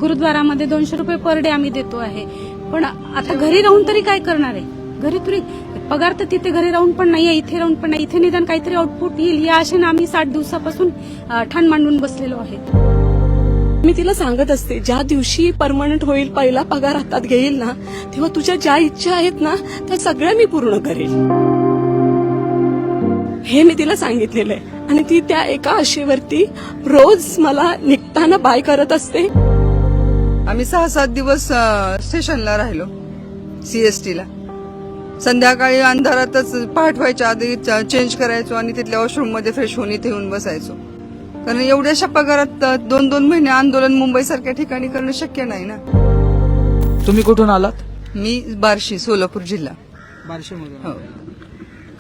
गुरुद्वारामध्ये 200 रुपये per day आम्ही देतो आहे. पण आता घरी राहून तरी काय करणार आहे? घरी तरी पगार तर तिथे घरी राहून पण नाहीये, इथे राहून पण नाही. इथे निदान काहीतरी आउटपुट येईल या आशेने आम्ही 60 दिवसापासून ठाण मांडून बसलेलो आहे. मी तिला सांगत असते, ज्या दिवशी परमनंट होईल, पहिला पगार हातात घेईल ना, तेव्हा तुझ्या ज्या इच्छा आहेत ना त्या सगळ्या मी पूर्ण करेल, हे मी तिला सांगितलेलं आहे. आणि ती त्या एका आशेवरती रोज मला निघताना बाय करत असते. आम्ही 6-7 दिवस स्टेशनला राहिलो सीएसटीला. संध्याकाळी अंधारातच पहाट व्हायच्या आधी चेंज करायचो आणि तिथल्या वॉशरूम मध्ये फ्रेश होऊन इथे येऊन बसायचो. कारण एवढ्याशा पगारात 2-2 महिने आंदोलन मुंबई सारख्या ठिकाणी करणं शक्य नाही ना. तुम्ही कुठून आलात? मी बार्शी, सोलापूर जिल्हा. बार्शीमधून. हो.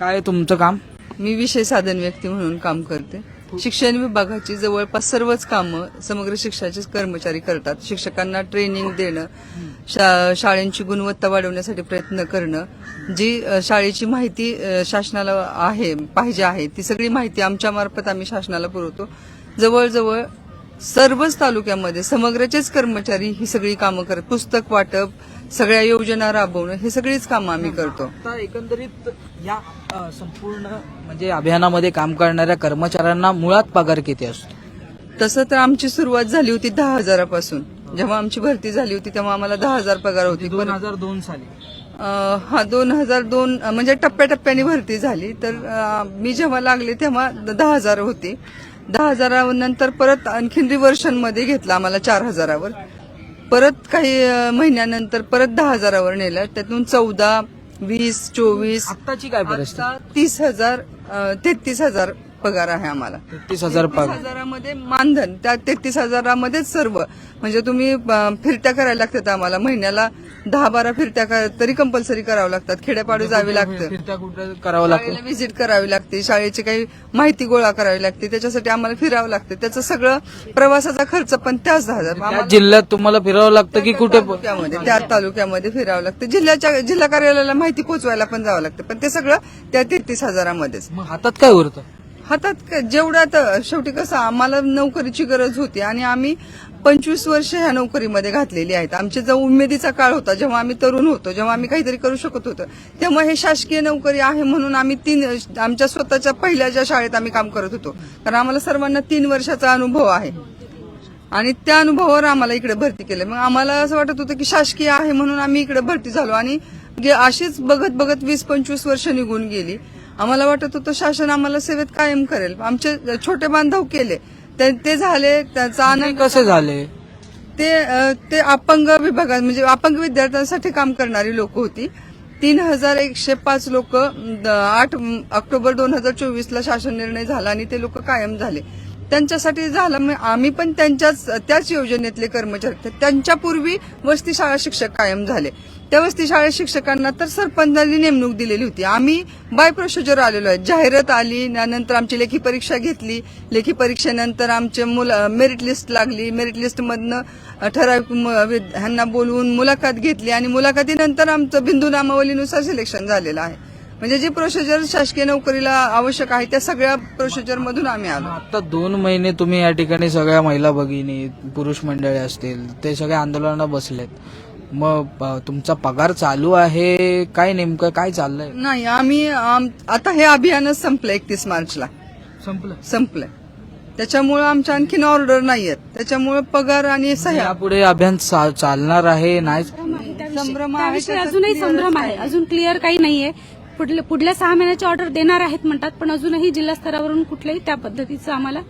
काय तुमचं काम? मी विषय साधन व्यक्ती म्हणून काम करते. शिक्षण विभागाची जवळपास सर्वच कामं समग्र शिक्षणाचे कर्मचारी करतात. शिक्षकांना ट्रेनिंग देणं, शाळेंची गुणवत्ता वाढवण्यासाठी प्रयत्न करणं, जी शाळेची माहिती शासनाला पाहिजे आहे ती सगळी माहिती आमच्या मार्फत आम्ही शासनाला पुरवतो. जवळजवळ सर्वच तालुक्यामध्ये समग्रचेच कर्मचारी ही सगळी कामं करतात. पुस्तक वाटप, सगळ्या योजना राबवणं, हे सगळीच कामं आम्ही करतो. आता एकंदरीत या संपूर्ण म्हणजे अभियानामध्ये काम करणाऱ्या कर्मचाऱ्यांना मुळात पगार किती असतो? तसं तर आमची सुरुवात झाली होती 10,000पासून. जेव्हा आमची भरती झाली होती तेव्हा आम्हाला 10,000 पगार होती. 2002 साली. 2002 म्हणजे टप्प्याटप्प्याने भरती झाली. तर मी जेव्हा लागले तेव्हा 10,000 होती. 10,000 नंतर परत आणखीन रिव्हर्शन मध्ये घेतला आम्हाला 4,000वर. परत काही महिन्यानंतर परत 10,000वर नेलं. त्यातून 14, 20, 24, आत्ताची काय परिस्थिती? 30,000, 33,000 पगार आहे आम्हाला. 33,000 पगार. 33,000मध्ये मानधन, त्या 33,000मध्येच सर्व. म्हणजे तुम्ही फिरत्या करायला लागतात आम्हाला महिन्याला 10-12 फिरत्या तरी कंपल्सरी करावं लागतात. खेड्यापाडू जावे लागतं, फिरत्या कुठं करावं लागतं, व्हिजिट करावी लागते, शाळेची काही माहिती गोळा करावी लागते, त्याच्यासाठी आम्हाला फिरावं लागतं. त्याचं सगळं प्रवासाचा खर्च पण त्याच 10,000. त्या जिल्ह्यात तुम्हाला फिरावं लागतं की कुठे? त्या तालुक्यामध्ये फिरावं लागतं. जिल्हा कार्यालयाला माहिती पोहोचवायला पण जावं लागतं. पण ते सगळं त्या 33,000मध्येच. मग हातात काय उरतं? हातात जेवढं तर शेवटी कसं आम्हाला नोकरीची गरज होती आणि आम्ही 25 वर्ष ह्या नोकरीमध्ये घातलेली आहेत. आमच्या जो उमेदीचा काळ होता, जेव्हा आम्ही तरुण होतो, जेव्हा आम्ही काहीतरी करू शकत होतो, तेव्हा हे शासकीय नोकरी आहे म्हणून आम्ही आमच्या स्वतःच्या पहिल्या ज्या शाळेत आम्ही काम करत होतो, कारण आम्हाला सर्वांना 3 वर्षाचा अनुभव आहे आणि त्या अनुभवावर आम्हाला इकडे भरती केलं. मग आम्हाला असं वाटत होतं की शासकीय आहे म्हणून आम्ही इकडे भरती झालो आणि अशीच बघत बघत 20-25 वर्ष निघून गेली. आम्हाला वाटत होतं शासन आम्हाला सेवेत कायम करेल. आमचे छोटे बांधव केले, ते झाले, त्याचा आनंद. कसे झाले? ते अपंग विभागात म्हणजे अपंग विद्यार्थ्यांसाठी काम करणारी लोक होती. 3,105 लोक 8 ऑक्टोबर 2024ला शासन निर्णय झाला आणि ते लोक कायम झाले. त्यांच्यासाठी झालं. आम्ही पण त्याच योजनेतले कर्मचारी. त्यांच्यापूर्वी वस्ती शाळा शिक्षक कायम झाले. त्या वस्ती शाळेत शिक्षकांना तर सरपंचांनी नेमणूक दिलेली होती. आम्ही बाय प्रोसिजर आलेलो आहे. जाहिरात आली, नंतर आमची लेखी परीक्षा घेतली. लेखी परीक्षेनंतर आमचे मेरिट लिस्ट लागली. मेरिट लिस्टमधनं ठराविक ह्यांना बोलवून मुलाखत घेतली आणि मुलाखतीनंतर आमचं बिंदू नामावलीनुसार सिलेक्शन झालेलं आहे. म्हणजे जी प्रोसिजर शासकीय नोकरीला आवश्यक आहे त्या सगळ्या प्रोसिजर मधून आम्ही आलो. आता 2 महिने तुम्ही या ठिकाणी सगळ्या महिला भगिनी, पुरुष मंडळी असतील, ते सगळे आंदोलनाला बसलेत. मग तुमचा पगार चालू आहे काय? नेमकं काय चाललंय? नाही, आम्ही आता हे अभियानच संपलं 31 मार्चला संपलंय. त्याच्यामुळे आमच्या आणखीन ऑर्डर नाहीयेत. त्याच्यामुळे पगार आणि सह्या. यापुढे अभियान चालणार आहे नाही? संभ्रम आहे, त्याविषयी अजूनही संभ्रम आहे. अजून क्लिअर काही नाहीये. पुढल्या 6 महिन्याची ऑर्डर देणार आहेत म्हणतात, पण अजूनही जिल्हा स्तरावरून कुठल्याही त्या पद्धतीचं आम्हाला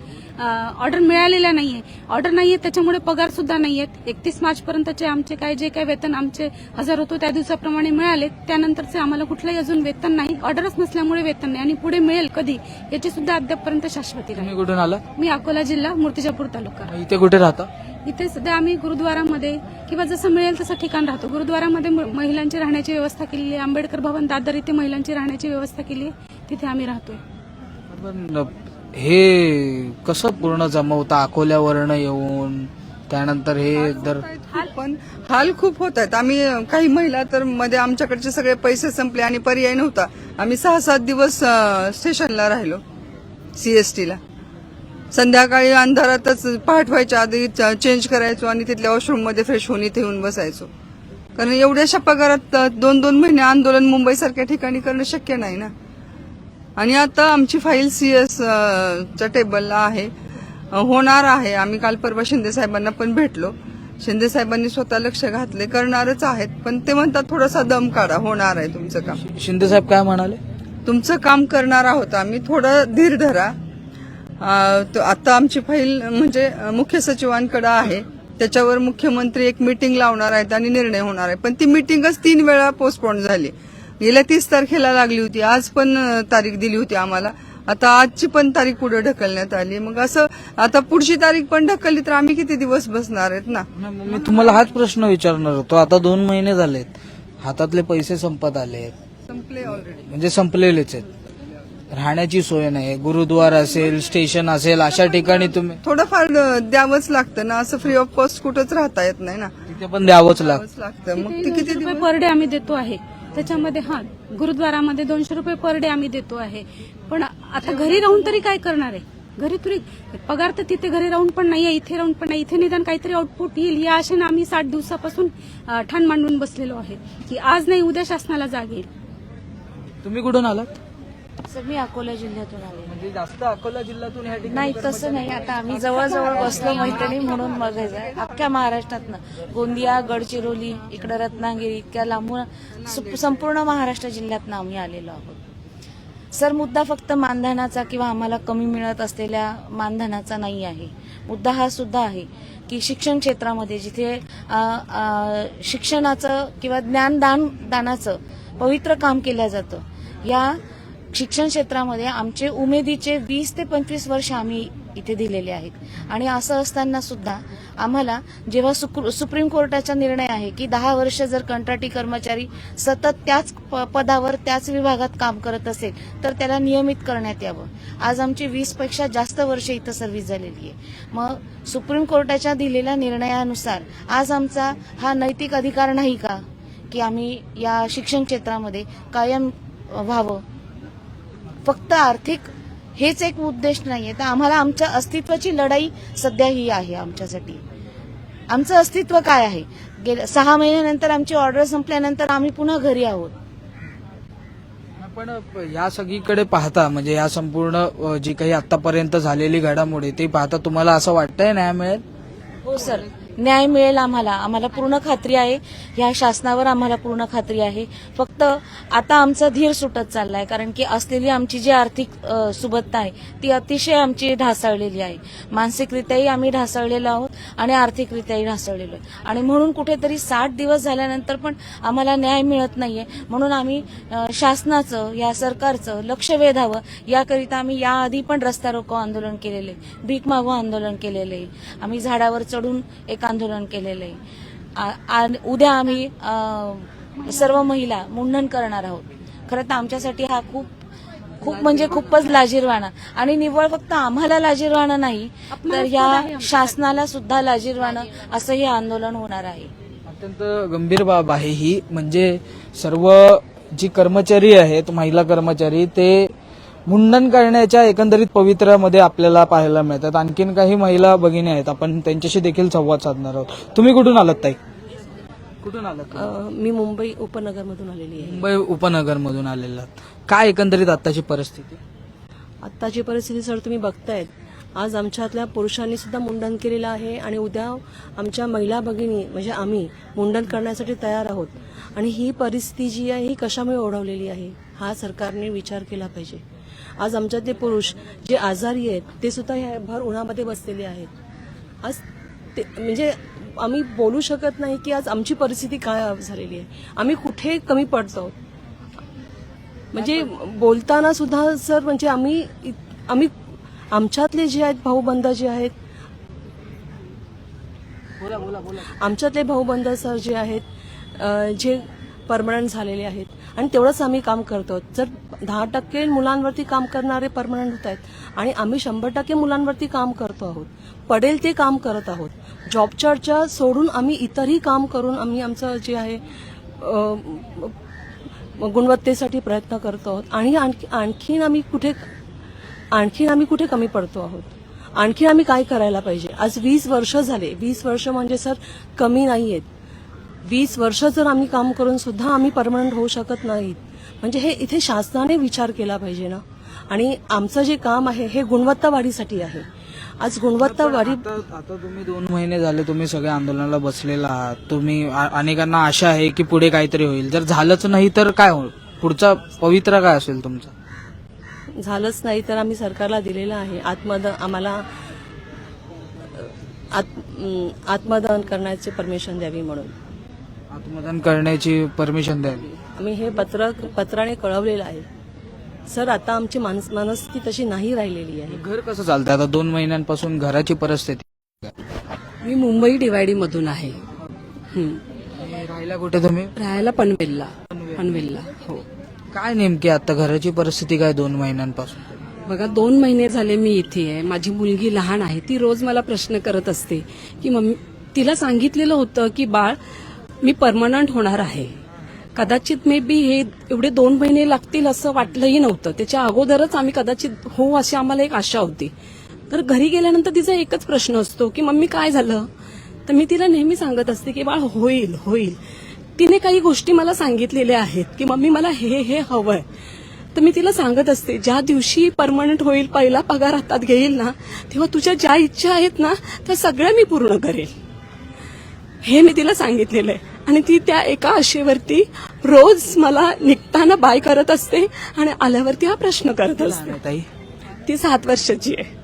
ऑर्डर मिळालेला नाहीये. ऑर्डर नाहीये, त्याच्यामुळे पगार सुद्धा नाहीयेत. 31 मार्च पर्यंतचे आमचे जे काय वेतन आमचे 1000 होतो त्या दिवसाप्रमाणे मिळाले. त्यानंतरचे आम्हाला कुठलंही अजून वेतन नाही. ऑर्डरच नसल्यामुळे वेतन नाही आणि पुढे मिळेल कधी याची सुद्धा अद्यापपर्यंत शाश्वती नाही. तुम्ही कुठून आला? मी अकोला जिल्हा, मूर्तिजापूर तालुका. इथे कुठे राहता? इथे सध्या आम्ही गुरुद्वारामध्ये किंवा जसं मिळेल तसं ठिकाण राहतो. गुरुद्वारामध्ये महिलांची राहण्याची व्यवस्था केलेली आहे. आंबेडकर भवन दादर इथे महिलांची राहण्याची व्यवस्था केली आहे, तिथे आम्ही राहतोय. पण हे कसं पूर्ण जमवता? अकोल्यावरनं येऊन त्यानंतर हे दर पण हाल खूप होत आहेत. आम्ही काही महिला तर मध्ये आमच्याकडचे सगळे पैसे संपले आणि पर्याय नव्हता. आम्ही 6-7 दिवस स्टेशनला राहिलो सीएसटीला. संध्याकाळी अंधारातच पहाट व्हायच्या आधी चेंज करायचो आणि तिथल्या वॉशरूममध्ये फ्रेश होऊन इथे येऊन बसायचो. कारण एवढ्याशा पगारात 2-2 महिने आंदोलन मुंबईसारख्या ठिकाणी करणं शक्य नाही ना. आणि आता आमची फाईल CS च्या टेबलला आहे, होणार आहे. आम्ही काल परवा शिंदे साहेबांना पण भेटलो. शिंदे साहेबांनी स्वतः लक्ष घातले, करणारच आहेत. पण ते म्हणतात थोडासा दम काढा, होणार आहे तुमचं काम. शिंदे साहेब काय म्हणाले? तुमचं काम करणार आहोत आम्ही, थोडं धीर धरा. आता आमची फाईल म्हणजे मुख्य सचिवांकडे आहे, त्याच्यावर मुख्यमंत्री एक मीटिंग लावणार आहेत आणि निर्णय होणार आहे. पण ती मीटिंगच 3 वेळा पोस्टपोन झाली. गेल्या 30 तारखेला लागली होती, आज पण तारीख दिली होती आम्हाला. आता आजची पण तारीख पुढे ढकलण्यात आली. मग असं आता पुढची तारीख पण ढकलली तर आम्ही किती दिवस बसणार आहेत ना. मी तुम्हाला हाच प्रश्न विचारणार होतो. आता 2 महिने झालेत, हातातले पैसे संपत आलेत, संपले ऑलरेडी. म्हणजे संपलेलेच आहेत. राहण्याची सोय नाही, गुरुद्वार असेल, स्टेशन असेल, अशा ठिकाणी तुम्ही थोडंफार द्यावंच लागतं ना. असं फ्री ऑफ कॉस्ट कुठंच राहता येत नाही ना, तिथे पण द्यावंच लागतं. लागतं. मग ते तिथे किती 200 रुपये पर डे आम्ही देतो आहे. त्याच्यामध्ये गुरुद्वारामध्ये 200 रुपये पर डे आम्ही देतो आहे. पण आता घरी राहून तरी काय करणार आहे? घरी तरी पगार तर तिथे घरी राहून पण नाहीये, इथे राहून पण नाही. इथे निदान काहीतरी आउटपुट येईल या आशेने आम्ही 60 दिवसापासून ठाण मांडून बसलेलो आहे की आज नाही उद्या शासनाला जाग येईल. तुम्ही कुठून आलात? सर मी अकोला जिल्ह्यातून आले. म्हणजे जास्त अकोला जिल्ह्यातून या ठिकाणी नाही तसं नाही, आता आम्ही जवळजवळ बसलो मैत्रिणी म्हणून बघायचं. अख्ख्या महाराष्ट्रातनं गोंदिया, गडचिरोली, इकडं रत्नागिरी, इतक्या लांबून संपूर्ण महाराष्ट्र जिल्ह्यातनं आम्ही आलेलो आहोत. सर मुद्दा फक्त मानधनाचा किंवा आम्हाला कमी मिळत असलेल्या मानधनाचा नाही आहे. मुद्दा हा सुद्धा आहे की शिक्षण क्षेत्रामध्ये जिथे शिक्षणाचं किंवा दानाचं पवित्र काम केलं जातं, या शिक्षण क्षेत्रामध्ये आमचे उमेदीचे 20 ते 25 वर्ष आम्ही इथे दिलेले आहेत. आणि असं असताना सुद्धा आम्हाला जेव्हा सुप्रीम कोर्टाचा निर्णय आहे की 10 वर्ष जर कंत्राटी कर्मचारी सतत त्याच पदावर त्याच विभागात काम करत असेल तर त्याला नियमित करण्यात यावं. आज आमची 20 पेक्षा जास्त वर्ष इथं सर्व्हिस झालेली आहे. मग सुप्रीम कोर्टाच्या दिलेल्या निर्णयानुसार आज आमचा हा नैतिक अधिकार नाही का की आम्ही या शिक्षण क्षेत्रामध्ये कायम व्हावं? फक्त आर्थिक हेच एक उद्देश नाहीये, तर आम्हाला आमच्या अस्तित्वाची लढाई सध्या ही आहे. आमच्यासाठी आमचं अस्तित्व काय आहे? गेल्या 6 महिन्यानंतर आमची ऑर्डर संपल्यानंतर आम्ही पुन्हा घरी आहोत. पण या सगळीकडे पाहता, म्हणजे या संपूर्ण जी काही आतापर्यंत झालेली घडामोडी ते पाहता तुम्हाला असं वाटतंय न्याय मिळेल? हो सर, न्याय मिळेल आम्हाला पूर्ण खात्री आहे. ह्या शासनावर आम्हाला पूर्ण खात्री आहे. फक्त आता आमचा धीर सुटत चाललाय, कारण की असलेली आमची जी आर्थिक सुबत्ता आहे ती अतिशय आमची ढासळलेली आहे. मानसिकरित्याही आम्ही ढासळलेलो आहोत आणि आर्थिकरित्याही ढासळलेलो आहे. आणि म्हणून कुठेतरी 60 दिवस झाल्यानंतर पण आम्हाला न्याय मिळत नाहीये. म्हणून आम्ही शासनाचं, या सरकारचं लक्ष वेधावं याकरिता आम्ही याआधी पण रस्ता रोको आंदोलन केलेले, भीक मागो आंदोलन केलेले, आम्ही झाडावर चढून एक आंदोलन केलेलं आहे. उद्या आम्ही सर्व महिला मुंडन करणार आहोत. खरं तर आमच्यासाठी हा खूप म्हणजे खूपच लाजिरवाणा, आणि निव्वळ फक्त आम्हाला लाजिरवाणा नाही तर या शासनाला सुद्धा लाजिरवाणं असं हे आंदोलन होणार आहे. अत्यंत गंभीर बाब आहे ही. म्हणजे सर्व जी कर्मचारी आहेत, महिला कर्मचारी, ते मुंडन करण्याच्या एकंदरीत पवित्र्यामध्ये आपल्याला पाहायला मिळतात. आणखीन काही महिला भगिनी आहेत, आपण त्यांच्याशी देखील संवाद साधणार आहोत. तुम्ही कुठून आलात ताई? कुठून आलात? मी मुंबई उपनगरमधून आलेली आहे. मुंबई उपनगरमधून आलेला. काय एकंदरीत आताची परिस्थिती? आत्ताची परिस्थिती सर तुम्ही बघतायत. आज आमच्यातल्या पुरुषांनी सुद्धा मुंडन केलेलं आहे आणि उद्या आमच्या महिला भगिनी म्हणजे आम्ही मुंडन करण्यासाठी तयार आहोत. आणि ही परिस्थिती जी आहे ही कशामुळे ओढवलेली आहे हा सरकारने विचार केला पाहिजे. आज आमच्यातले पुरुष जे आजारी आहेत ते सुद्धा ह्या भर उन्हामध्ये बसलेले आहेत. आज ते म्हणजे आम्ही बोलू शकत नाही की आज आमची परिस्थिती काय झालेली आहे, आम्ही कुठे कमी पडतो. म्हणजे बोलताना सुद्धा सर म्हणजे आम्ही आमच्यातले जे आहेत भाऊबंद जे आहेत, आमच्यातले भाऊबंद सर जे आहेत जे परमनंट झालेले आहेत आणि तेवढंच आम्ही काम करतो. जर 10% मुलांवरती काम करणारे परमनंट होत आहेत आणि आम्ही 100% मुलांवरती काम करतो आहोत, पडेल ते काम करत आहोत. जॉब चर्चा सोडून आम्ही इतरही काम करून आम्ही आमचं जे आहे गुणवत्तेसाठी प्रयत्न करतो आहोत. आणि आणखीन आम्ही कुठे कमी पडतो आहोत. आणखी आम्ही काय करायला पाहिजे? आज 20 वर्ष झाले. 20 वर्ष म्हणजे सर कमी नाही आहेत. 20 वर्ष जर आम्ही काम करून सुद्धा आम्ही परमनंट होऊ शकत नाहीत, म्हणजे हे इथे शासनाने विचार केला पाहिजे ना. आणि आमचं जे काम आहे हे गुणवत्ता वाढीसाठी आहे. आज गुणवत्ता वाढी आता तुम्ही 2 महिने झाले तुम्ही सगळे आंदोलनाला बसलेला आहात. तुम्ही अनेकांना आशा आहे की पुढे काहीतरी होईल. जर झालंच नाही तर काय होईल? पुढचा पवित्रा काय असेल तुमचा? झालंच नाही तर आम्ही सरकारला दिलेलं आहे आम्हाला आत्मदान करण्याची परमिशन द्यावी म्हणून. आत्मदान करण्याची परमिशन द्यावी. आम्ही हे पत्राने कळवलेलं आहे सर. आता आमची मनस्थिती तशी नाही राहिलेली आहे. घर कसं चालतंय आता 2 महिन्यांपासून घराची परिस्थिती? मी मुंबई डिवायडीमधून आहे. राहायला कुठे तुम्ही? राहायला पनवेलला. हो. काय नेमकी आता घराची परिस्थिती काय 2 महिन्यांपासून? बघा 2 महिने झाले मी इथे आहे. माझी मुलगी लहान आहे. ती रोज मला प्रश्न करत असते की मम्मी, तिला सांगितलेलं होतं की बाळ मी परमनंट होणार आहे. कदाचित मे बी हे एवढे 2 महिने लागतील असं वाटलंही नव्हतं. त्याच्या अगोदरच आम्ही कदाचित हो अशी आम्हाला एक आशा होती. तर घरी गेल्यानंतर तिचा एकच प्रश्न असतो की मम्मी काय झालं? तर मी तिला नेहमी सांगत असते की बाळ होईल होईल. तिने काही गोष्टी मला सांगितलेल्या आहेत की मम्मी मला हे हवंय. तर मी तिला सांगत असते ज्या दिवशी परमनंट होईल, पहिला पगार हातात घेईल ना, तेव्हा तुझ्या ज्या इच्छा आहेत ना त्या सगळ्या मी पूर्ण करेल, हे मी तिला सांगितलेलं आहे. आणि ती त्या एका आशेवरती रोज मला निघताना बाय करत असते आणि आल्यावरती हा प्रश्न करत असते. ताई ती 7 वर्षाची आहे.